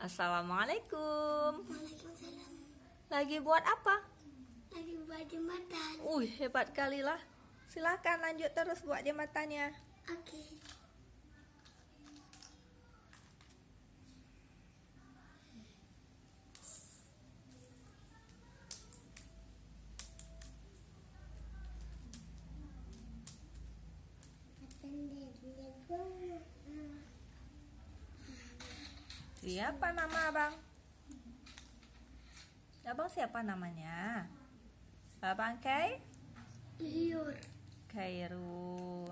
Assalamualaikum. Waalaikumsalam. Lagi buat apa? Lagi buat jembatan. Hebat kali lah. Silakan lanjut terus buat jembatannya. Oke. Siapa nama abang? Abang siapa namanya? Abang Liur. Khairul.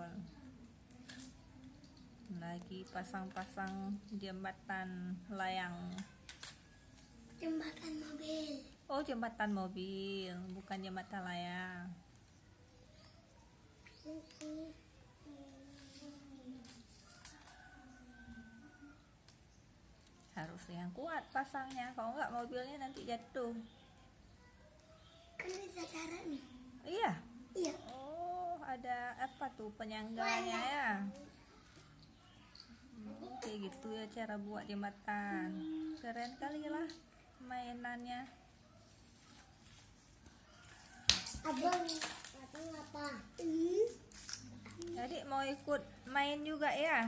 Lagi pasang-pasang jembatan layang. Jembatan mobil. Oh, jembatan mobil, bukan jembatan layang. Harus yang kuat pasangnya, kalau enggak mobilnya nanti jatuh. Kan bisa cara nih. Iya. Iya. Oh, ada apa tuh penyangganya ya? Kayak gitu ya cara buat jembatan. Keren kali lah mainannya. Abang apa? Adik mau ikut main juga ya?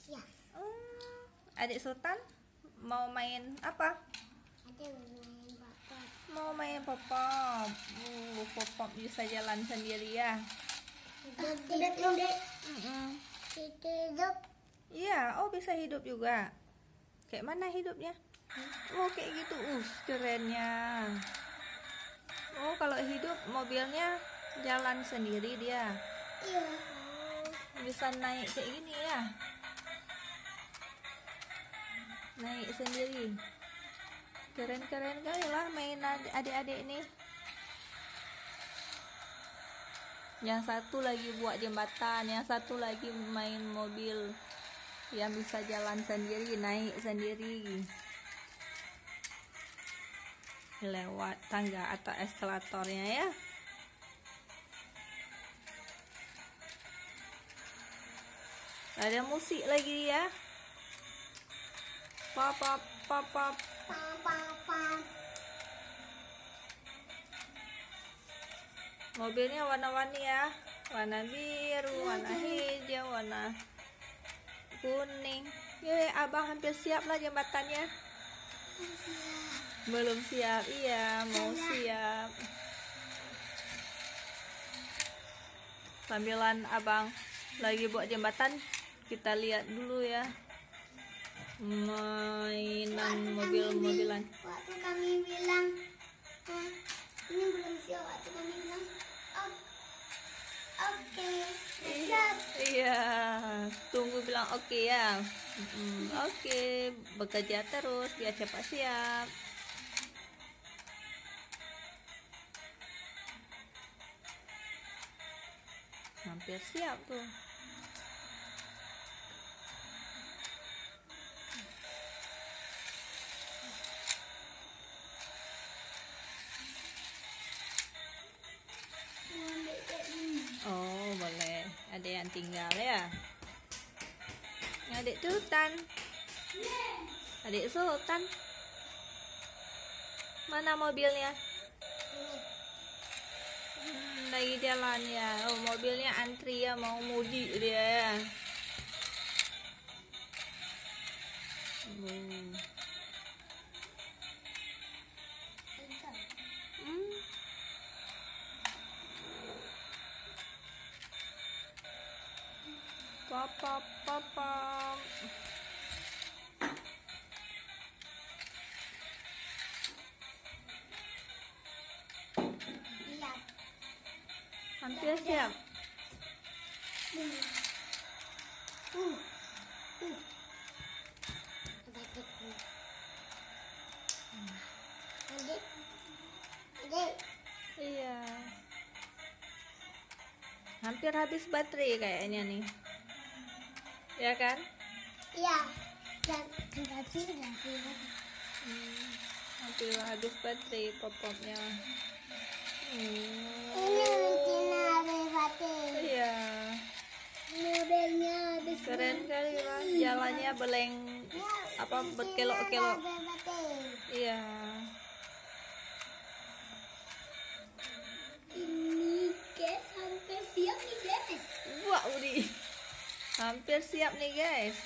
Ya. Adik Sultan mau main apa? Ada main bapak. Mau main pop-up. Pop-up bisa jalan sendiri ya? Hidup. Hidup. Iya, oh bisa hidup juga. Kayak mana hidupnya? Oh kayak gitu, kerennya. Oh kalau hidup mobilnya jalan sendiri dia. Iya. Bisa naik kayak gini ya? Naik sendiri. Keren-keren kali lah main adik-adik ini. Yang satu lagi buat jembatan, yang satu lagi main mobil yang bisa jalan sendiri, naik sendiri lewat tangga atau eskalatornya ya. Ada musik lagi ya. Pop pop pop pop. Mobilnya warna-warni ya, warna biru, warna hijau, warna kuning. Abang hampir siap lah jembatannya. Belum siap, iya mau siap. Sambilan abang lagi buat jembatan, kita lihat dulu ya mainan mobil-mobilan. Waktu kami bilang ini belum siap, waktu kami bilang oke, siap. Iya, tunggu bilang oke ya. Oke, bekerja terus biar cepat siap. Hampir siap tuh. Oh boleh, ada yang tinggal ya. Adik Sultan, adik Sultan, mana mobilnya? Lagi jalan ya. Oh mobilnya antri ya, mau mudik dia ya. Pop pop pop pop. Hampir siap. Iya. Hampir habis baterai kayaknya nih. Ya kan? Iya. Dan Hampir habis baterai pop-popnya. ini Tina habis baterai. Iya. Mobilnya habis. Keren kali lah, jalannya beleng apa berkelok-kelok. Iya. Ini guys hampir siap nih guys. Wah, Udi. Hampir siap nih, guys.